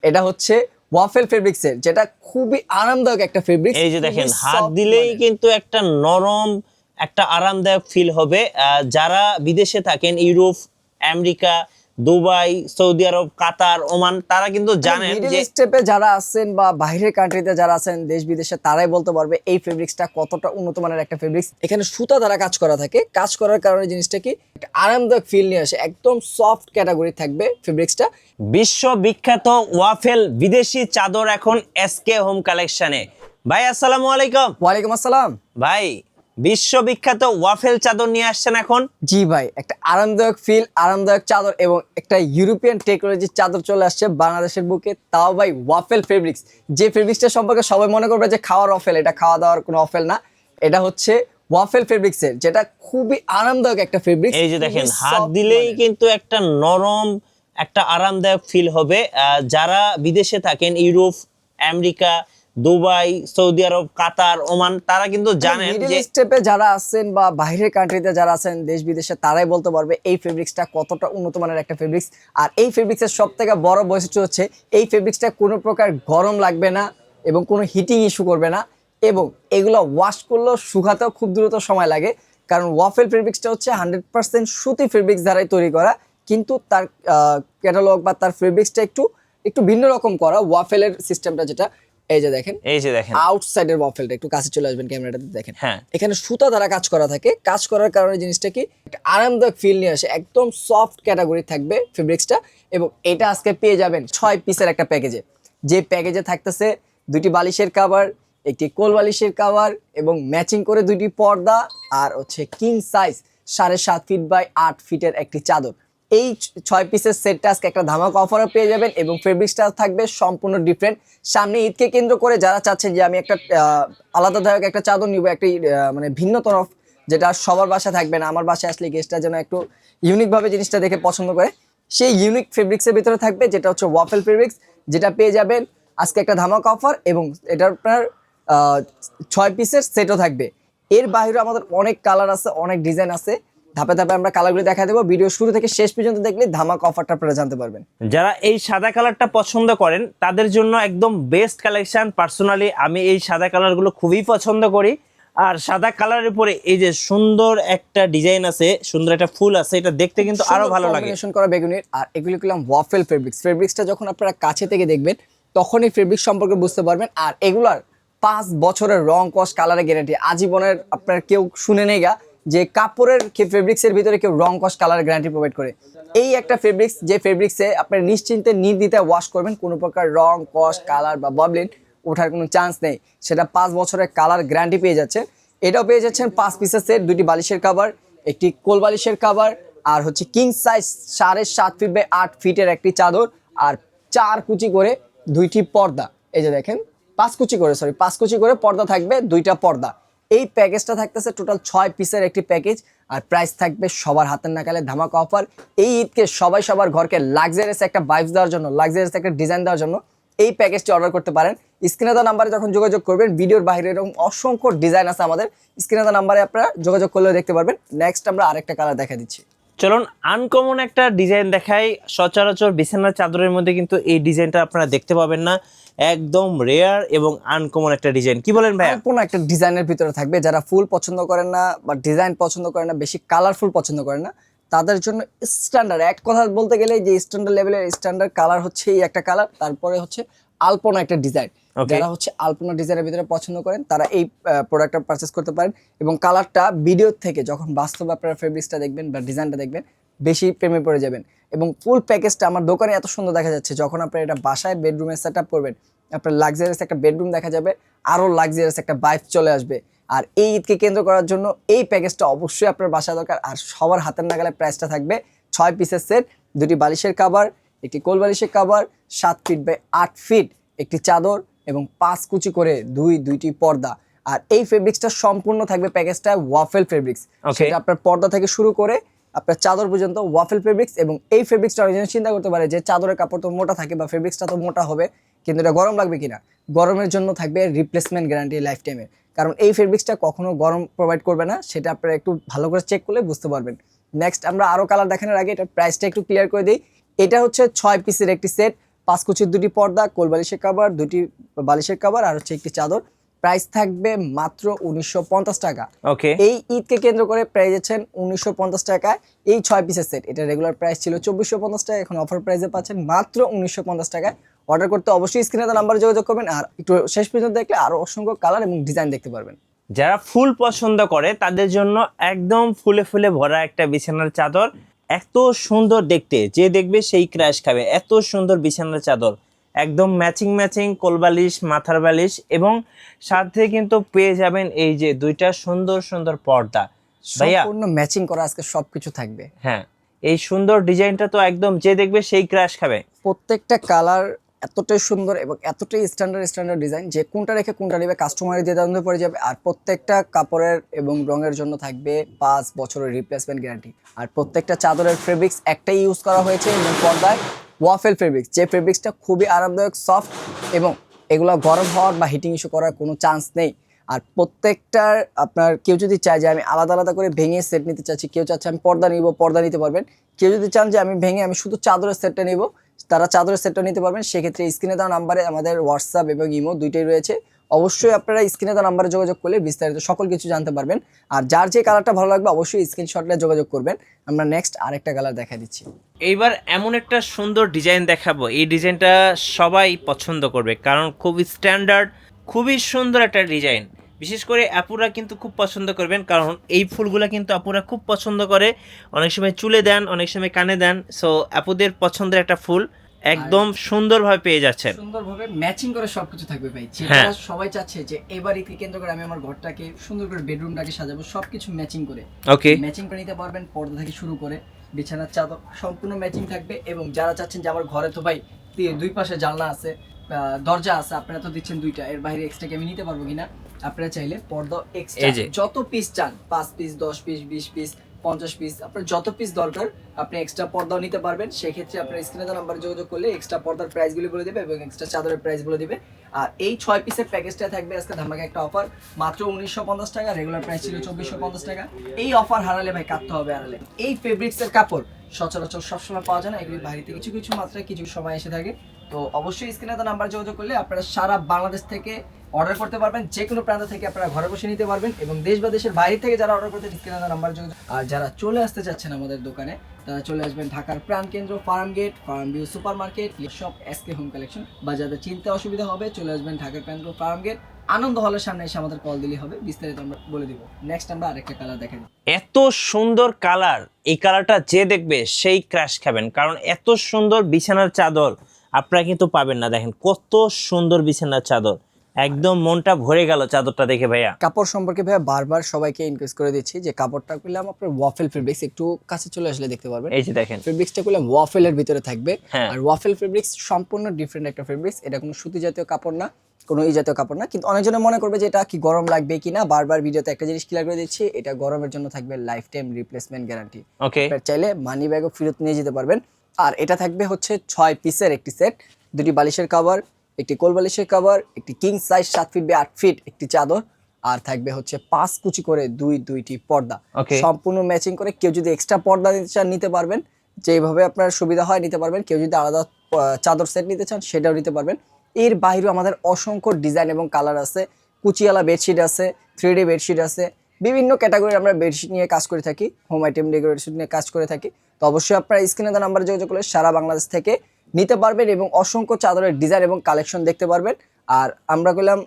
এটা হচ্ছে ওয়াফেল ফেব্রিক্সের, যেটা খুবই আরামদায়ক একটা ফেব্রিক্স। এই যে দেখেন, হাত দিলেই কিন্তু একটা নরম, একটা আরামদায়ক ফিল হবে। যারা বিদেশে থাকেন, ইউরোপ, আমেরিকা, দুবাই, সৌদি আরব, কাতার, ওমান, তারা কিন্তু জানেন মিডল যে স্টেপে যারা আছেন বা বাইরের কান্ট্রিতে যারা আছেন, দেশ বিদেশে, তারাই বলতে পারবে এই ফেব্রিক্সটা কতটা উন্নত মানের একটা ফেব্রিক্স। এখানে সুতা দ্বারা কাজ করা থাকে, কাজ করার কারণে জিনিসটা কি একটা আরামদায়ক ফিল নিয়ে আসে, একদম সফট ক্যাটাগরি থাকবে ফেব্রিক্সটা। বিশ্ববিখ্যাত ওয়াফেল বিদেশি চাদর এখন এসকে হোম কালেকশনে। ভাই আসসালামু আলাইকুম। ওয়ালাইকুম আসসালাম। ভাই, বিশ্ববিখ্যাত ওয়াফেল চাদর নিয়ে আসছেন এখন। জি ভাই, একটা আরামদায়ক ফিল, আরামদায়ক চাদর এবং একটা ইউরোপিয়ান টেকনোলজির চাদর চলে আসছে বাংলাদেশের বুকে, তাও ভাই ওয়াফেল ফেব্রিক্স। যে ফেব্রিক্সটা সম্পর্কে সবাই মনে করবে যে খাওয়ার ওয়াফেল, এটা খাওয়া দাওয়ার কোনো ওয়াফেল না, এটা হচ্ছে ওয়াফেল ফেব্রিক্সের, যেটা খুবই আরামদায়ক একটা ফেব্রিক্স। এই যে দেখেন, হাত দিলেই কিন্তু একটা নরম, একটা আরামদায়ক ফিল হবে। যারা বিদেশে থাকেন, ইউরোপ, আমেরিকা, দুবাই, সৌদি আরব, কাতার, ওমান, তারা কিন্তু জানেন মিডল যে স্টেপে যারা আছেন বা বাইরের কান্ট্রিতে যারা আছেন, দেশ বিদেশে, তারাই বলতে পারবে এই ফেব্রিক্সটা কতটা উন্নত মানের একটা ফেব্রিক্স। আর এই ফেব্রিক্সের সব থেকে বড় বৈশিষ্ট্য হচ্ছে এই ফেব্রিক্সটা কোনো প্রকার গরম লাগবে না এবং কোনো হিটিং ইস্যু করবে না, এবং এগুলো ওয়াশ করলেও শুকাতেও খুব দ্রুত সময় লাগে, কারণ ওয়াফেল ফেব্রিক্সটা হচ্ছে 100% সুতি ফেব্রিক্স দ্বারাই তৈরি করা, কিন্তু তার ক্যাটালগ বা তার ফেব্রিক্সটা একটু একটু ভিন্ন রকম করা। ওয়াফেলের সিস্টেমটা যেটা, এই যে দেখেন, এই যে দেখেন আউটসাইডের ওয়াফেলটা, একটু কাছে চলে আসবেন ক্যামেরাটাতে, দেখেন হ্যাঁ, এখানে সুতা দ্বারা কাজ করা থাকে, কাজ করার কারণে জিনিসটা কি একটা আরামদায়ক ফিল নিয়ে আসে, একদম সফট ক্যাটাগরি থাকবে ফেব্রিক্সটা। এবং এটা আজকে পেয়ে যাবেন 6 পিসের একটা প্যাকেজে, যে প্যাকেজে থাকতেছে 2টি বালিশের কভার, একটি কোল বালিশের কভার এবং ম্যাচিং করে 2টি পর্দা, আর হচ্ছে কিং সাইজ 7.5 ফিট বাই 8 ফিটের একটি চাদর। এই 6 পিসের সেটটা আজকে একটা ধামাকা অফারে পেয়ে যাবেন, এবং ফেব্রিক্সটা থাকবে সম্পূর্ণ ডিফারেন্ট। সামনে ঈদকে কেন্দ্র করে যারা চাচ্ছেন যে আমি একটা আলাদাদায়ক একটা চাদর নিব, একটা মানে ভিন্ন তরফ, যেটা সবার বাসায় থাকবে না, আমার বাসায় আসলে গেস্টরা যেন একটু ইউনিকভাবে জিনিসটা দেখে পছন্দ করে, সেই ইউনিক ফেব্রিক্সের ভিতরে থাকবে, যেটা হচ্ছে ওয়াফেল ফেব্রিক্স, যেটা পেয়ে যাবেন আজকে একটা ধামাকা অফার। এবং এটার আপনার 6 পিসের সেটও থাকবে। এর বাইরে আমাদের অনেক কালার আছে, অনেক ডিজাইন আছে, ধাপে ধাপে আমরা কালারগুলো দেখা দেবো। ভিডিও শুরু থেকে শেষ পর্যন্ত দেখলে ধামাকা অফারটা আপনারা জানতে পারবেন। যারা এই সাদা কালারটা পছন্দ করেন তাদের জন্য একদম বেস্ট কালেকশন। পার্সোনালি আমি এই সাদা কালারগুলো খুবই পছন্দ করি। আর সাদা কালারের উপরে এই যে সুন্দর একটা ডিজাইন আছে, সুন্দর একটা ফুল আছে, এটা দেখতে কিন্তু আরো ভালো লাগে। কম্বিনেশন করা বেগুনির, আর এগুলি করলাম ওয়াফেল ফেব্রিক্স। ফেব্রিক্সটা যখন আপনারা কাছে থেকে দেখবেন তখনই ফেব্রিক্স সম্পর্কে বুঝতে পারবেন। আর এগুলার 5 বছরের রং কস কালারের গ্যারান্টি, আজীবনের আপনার কেউ শুনে নেই গা যে কাপড়ের ফেব্রিক্সের ভিতরে কেউ রং কস কালার গ্যারান্টি প্রোভাইড করে। এই একটা ফেব্রিক্স, যে ফেব্রিক্সে আপনার নিশ্চিন্তে নির্দ্বিধায় ওয়াশ করবেন, কোনো প্রকার রং কস কালার বা ববলিন ওঠার কোনো চান্স নেই, সেটা 5 বছরের কালার গ্যারান্টি পেয়ে যাচ্ছে। এটাও পেয়ে যাচ্ছেন 5 পিসের সেট, 2টি বালিশের কভার, একটি কোল বালিশের কভার, আর হচ্ছে কিং সাইজ 7.5 ফিট বাই 8 ফিটের একটি চাদর, আর 4 কুচি করে 2টি পর্দা। এই যে দেখেন, 5 কুচি করে পর্দা থাকবে, 2টা পর্দা। এই প্যাকেজটা থাকতেছে টোটাল 6 পিসের একটি প্যাকেজ, আর প্রাইস থাকবে সবার হাতের নাগালে ধামাকা অফার। এই ঈদকে সবাই সবার ঘরকে লাক্সারিয়াস একটা ভাইবস দেওয়ার জন্য, লাক্সারিয়াস একটা ডিজাইন দেওয়ার জন্য এই প্যাকেজটি অর্ডার করতে পারেন। স্ক্রিনে দেওয়া নাম্বারে যখন যোগাযোগ করবেন, ভিডিওর বাইরে এরকম অসংখ্য ডিজাইন আছে আমাদের, স্ক্রিনে দেওয়া নাম্বারে আপনারা যোগাযোগ করলে দেখতে পারবেন। নেক্সট আমরা আরেকটা কালার দেখা দিচ্ছি। চলুন আনকমন একটা ডিজাইন দেখাই। সচরাচর বিছানার চাদরের মধ্যে কিন্তু এই ডিজাইনটা আপনারা দেখতে পাবেন না, একদম রেয়ার এবং আনকমন একটা ডিজাইন। কি বলেন ভাই? কোনো একটা ডিজাইনের ভিতরে থাকবে, যারা ফুল পছন্দ করেন না বা ডিজাইন পছন্দ করেন না, বেশি কালারফুল পছন্দ করেন না, তাদের জন্য স্ট্যান্ডার্ড, এক কথা বলতে গেলে যে স্ট্যান্ডার্ড লেভেলের স্ট্যান্ডার্ড কালার হচ্ছে এই একটা কালার। তারপরে হচ্ছে আলপনা একটা ডিজাইন, যারা হচ্ছে আলপনা ডিজাইনের ভিতরে পছন্দ করেন তারা এই প্রোডাক্টটা পারচেস করতে পারেন। এবং কালারটা ভিডিও থেকে যখন বাস্তবে আপনারা ফেব্রিক্সটা দেখবেন বা ডিজাইনটা দেখবেন, বেশি প্রেমে পড়ে যাবেন। এবং ফুল প্যাকেজটা আমার দোকানে এত সুন্দর দেখা যাচ্ছে, যখন আপনারা এটা বাসায় বেডরুমে সেট আপ করবেন, আপনার লাক্সারিয়াস একটা বেডরুম দেখা যাবে, আরও লাক্সারিয়াস একটা ভাইব চলে আসবে। আর এই ঈদকে কেন্দ্র করার জন্য এই প্যাকেজটা অবশ্যই আপনার বাসায় দরকার। আর সবার হাতের নাগালে প্রাইসটা থাকবে 6 পিসের সেট, 2টি বালিশের কভার, একটি কোল বালিশের কভার, 7 ফিট বাই 8 ফিট একটি চাদর, এবং 5 কুচি করে 2টি পর্দা। আর এই ফেব্রিক্সটা সম্পূর্ণ থাকবে প্যাকেজটা ওয়াফেল ফেব্রিক্স, সেটা আপনার পর্দা থেকে শুরু করে আপনার চাদর পর্যন্ত ওয়াফেল ফেব্রিক্স। এবং এই ফেব্রিক্সটা অনেকজন চিন্তা করতে পারে যে চাদরের কাপড় তো মোটা থাকে বা ফেব্রিক্সটা তো মোটা হবে, কিন্তু এটা গরম লাগবে কিনা। গরমের জন্য থাকবে রিপ্লেসমেন্ট গ্যারান্টি লাইফ টাইমের, কারণ এই ফেব্রিক্সটা কখনো গরম প্রোভাইড করবে না, সেটা আপনারা একটু ভালো করে চেক করলে বুঝতে পারবেন। নেক্সট আমরা আরও কালার দেখানোর আগে এটার প্রাইসটা একটু ক্লিয়ার করে দিই। এটা হচ্ছে 6 পিসের একটি সেট, 5 কুচির 2টি পর্দা, কোল বালিশের কভার, 2টি বালিশের কভার আর হচ্ছে একটি চাদর। প্রাইস থাকবে মাত্র 1950 টাকা। ওকে, এই ঈদকে কেন্দ্র করে প্রাইস আছেন 1950 টাকায় এই 6 পিসের সেট। এটা রেগুলার প্রাইস ছিল 2450 টাকা, এখন অফার প্রাইসে পাচ্ছেন মাত্র 1950 টাকায়। অর্ডার করতে অবশ্যই স্ক্রিনে দেওয়া নাম্বারে যোগাযোগ করবেন, আর একটু শেষ পর্যন্ত দেখলে আরো অসংখ্য কালার এবং ডিজাইন দেখতে পারবেন। যারা ফুল পছন্দ করে তাদের জন্য একদম ফুলে ফুলে ভরা একটা বিছানার চাদর, এত সুন্দর দেখতে, যে দেখবে সেই ক্র্যাশ খাবে। এত সুন্দর বিছানার চাদর, একদম ম্যাচিং ম্যাচিং কোলবালিশ, মাথার বালিশ, এবং সাথে কিন্তু পেয়ে যাবেন এই যে 2টা সুন্দর সুন্দর পর্দা। ভাইয়া, সম্পূর্ণ ম্যাচিং করা আজকে সবকিছু থাকবে। হ্যাঁ, এই সুন্দর ডিজাইনটা তো একদম যে দেখবে সেই ক্র্যাশ খাবে। প্রত্যেকটা কালার এতটাই সুন্দর এবং এতটাই স্ট্যান্ডার্ড ডিজাইন যে কোনটা রেখে কোনটা নেবে কাস্টমারের দ্বিধাদ্বন্দ্বে পড়ে যাবে। আর প্রত্যেকটা কাপড়ের এবং রঙের জন্য থাকবে 5 বছরের রিপ্লেসমেন্ট গ্যারান্টি। আর প্রত্যেকটা চাদরের ফেব্রিক্স একটাই ইউজ করা হয়েছে এবং পর্দায় ওয়াফেল ফেব্রিক্স, যে ফেব্রিক্সটা খুবই আরামদায়ক, সফট, এবং এগুলো গরম হওয়ার বা হিটিং ইস্যু করার কোনো চান্স নেই। আর প্রত্যেকটার আপনার কেউ যদি চায় যে আমি আলাদা আলাদা করে ভেঙে সেট নিতে চাচ্ছি, কেউ চাচ্ছে আমি পর্দা নিব, পর্দা নিতে পারবেন। কেউ যদি চান যে আমি ভেঙে আমি শুধু চাদরের সেটটা নিব, তারা চাদরের সেটটা নিতে পারবেন। সেক্ষেত্রে স্ক্রিনে দেওয়া নাম্বারে আমাদের হোয়াটসঅ্যাপ এবং ইমো দুইটাই রয়েছে। অবশ্যই আপনারা স্ক্রিনে দেওয়া নাম্বারে যোগাযোগ করলে বিস্তারিত সকল কিছু জানতে পারবেন। আর যার যে কালারটা ভালো লাগবে অবশ্যই স্ক্রিনশটে যোগাযোগ করবেন। আমরা নেক্সট আরেকটা কালার দেখা দিচ্ছি। এইবার এমন একটা সুন্দর ডিজাইন দেখাবো, এই ডিজাইনটা সবাই পছন্দ করবে, কারণ খুবই স্ট্যান্ডার্ড, খুবই সুন্দর একটা ডিজাইন। বিশেষ করে আপুরা কিন্তু খুব পছন্দ করবেন, কারণ এই ফুলগুলা কিন্তু আপুরা খুব পছন্দ করে। অনেক সময় চুলে দেন, অনেক সময় কানে দেন। সো আপুদের পছন্দের একটা ফুল, একদম সুন্দরভাবে পেয়ে যাচ্ছেন। সুন্দরভাবে ম্যাচিং করে সবকিছু থাকবে ভাই। হ্যাঁ। যেটা সবাই চাচ্ছে যে এবার ঈদকে কেন্দ্র করে আমি আমার ঘরটাকে সুন্দর করে, বেডরুমটাকে সাজাবো, সবকিছু ম্যাচিং করে। ওকে, ম্যাচিং করে নিতে পারবেন, পর্দা থেকে শুরু করে বিছানার চাদর সম্পূর্ণ ম্যাচিং থাকবে। এবং যারা চাচ্ছেন যে আমার ঘরে তো ভাই দুই পাশে জানলা আছে, দরজা আছে, আপনারা তো দিচ্ছেন 2টা, এর বাইরে এক্সট্রা কি আমি নিতে পারবো কিনা, আপনারা চাইলে পর্দা এক্সট্রা যত পিস চান, 5 পিস, 10 পিস, 20 পিস, 50 পিস, আপনার যত পিস দরকার আপনি এক্সট্রা পর্দাও নিতে পারবেন। সেক্ষেত্রে আপনার স্ক্রিনে দেওয়া নাম্বারে যোগাযোগ করলে এক্সট্রা পর্দার প্রাইসগুলো বলে দেবে এবং এক্সট্রা চাদরের প্রাইসগুলো দিবে। আর এই 6 পিসের প্যাকেজটা থাকবে আজকে ধামাকা একটা অফার, মাত্র 1950 টাকা। রেগুলার প্রাইস ছিল 2450 টাকা। এই অফার হারালে ভাই কাটতে হবে হারালে। এই ফেব্রিক্সের কাপড় সচরাচর সবসময় পাওয়া যায় না, এগুলি বাড়িতে কিছু কিছু মাত্রায় কিছু সময় এসে থাকে। তো অবশ্যই স্ক্রিনে দেওয়া নাম্বার যোগাযোগ করলে আপনারা সারা বাংলাদেশ থেকে অর্ডার করতে পারবেন, যে কোনো প্রান্ত থেকে আপনারা ঘরে বসে নিতে পারবেন। এবং দেশ বা দেশের বাইরে থেকে যারা অর্ডার করতে স্ক্রিনে দেওয়া নাম্বার যোগাযোগ। আর যারা চলে আসতে চাচ্ছেন আমাদের দোকানে, তারা চলে আসবেন ঢাকার প্রাণকেন্দ্র, Farm Gate, Farm View super market, shop SK home collection. বা যাদের চিনতে অসুবিধা হবে চলে আসবেন ঢাকার কেন্দ্র, ফার্ম গেট, আনন্দ হলের সামনে এসে আমাদের কল দিলেই হবে, বিস্তারিত আমরা বলে দিব। নেক্সট আমরা আরেকটা কালার দেখাই। এত সুন্দর কালার, এই কালারটা যে দেখবে সেই ক্র্যাশ খাবেন, কারণ এত সুন্দর বিছানার চাদর আপনারা কিন্তু পাবেন না। দেখেন কত সুন্দর বিছানার চাদর, একদম মনটা ভরে গেল চাদরটা দেখে। ভাইয়া, কাপড় সম্পর্কে ভাইয়া বারবার সবাইকে ইনক্রিজ করে দিচ্ছি যে কাপড়টা করলাম আপনার ওয়াফেল ফেব্রিক্স, একটু কাছে চলে আসলে দেখতে পারবেন। এই যে দেখেন ফেব্রিক্সটা করলাম ওয়াফেলের ভিতরে থাকবে। হ্যাঁ। আর ওয়াফেল ফেব্রিক্স সম্পূর্ণ ডিফারেন্ট একটা ফেব্রিক্স। এটা কোনো সুতি জাতীয় কাপড় না, কোনো এই জাতীয় কাপড় না। কিন্তু অনেকজনে মনে করবে যে এটা কি গরম লাগবে কিনা। বারবার ভিডিওতে একটা জিনিস ক্লিয়ার করে দিচ্ছি, এটা গরমের জন্য থাকবে লাইফ টাইম রিপ্লেসমেন্ট গ্যারান্টি। ওকে, চাইলে মানি ব্যাগও ফেরত নিয়ে যেতে পারবেন। আর এটা থাকবে হচ্ছে 6 পিসের একটি সেট, 2টি বালিশের কভার, একটি কোল বালিশের কভার, একটি king size 7 feet by 8 feet একটি চাদর, আর থাকবে হচ্ছে 5 কুচি করে দুইটি পর্দা, সম্পূর্ণ ম্যাচিং করে। কেউ যদি এক্সট্রা পর্দা নিতে চান নিতে পারবেন, যেভাবে আপনার সুবিধা হয় নিতে পারবেন। কেউ যদি আলাদা চাদর সেট নিতে চান সেটাও নিতে পারবেন। এর বাইরেও আমাদের অসংখ্য ডিজাইন এবং কালার আছে। কুচিওয়ালা বেডশিট আছে, 3D বেডশিট আছে, বিভিন্ন ক্যাটাগরির আমরা বেডশিট নিয়ে কাজ করে থাকি, হোম আইটেম ডেকোরেশন নিয়ে কাজ করে থাকি। তো অবশ্যই আপনারা স্ক্রিনে দেওয়া নাম্বারে যোগাযোগ করলে সারা বাংলাদেশ থেকে নিতে পারবেন এবং অসংখ্য চাদরের ডিজাইন এবং কালেকশন দেখতে পারবেন। আর আমরা বললাম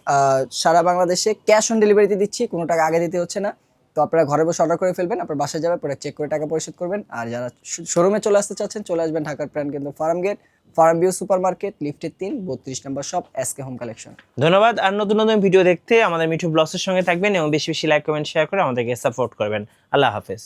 সারা বাংলাদেশে ক্যাশ অন ডেলিভারিতে দিচ্ছি, কোনো টাকা আগে দিতে হচ্ছে না। তো আপনারা ঘরে বসে অর্ডার করে ফেলবেন, আপনার বাসায় যাবে, প্রোডাক্ট চেক করে টাকা পরিশোধ করবেন। আর যারা শোরুমে চলে আসতে চাচ্ছেন চলে আসবেন ঢাকার প্রাণকেন্দ্র, ফার্ম গেট, ফার্ম ভিউ সুপার মার্কেট, লিফটের 3, 32 নম্বর শপ, এসকে হোম কালেকশন। ধন্যবাদ। আর নতুন নতুন ভিডিও দেখতে আমাদের মিঠু ব্লগসের সঙ্গে থাকবেন এবং বেশি বেশি লাইক, কমেন্ট, শেয়ার করে আমাদেরকে সাপোর্ট করবেন। আল্লাহ হাফেজ।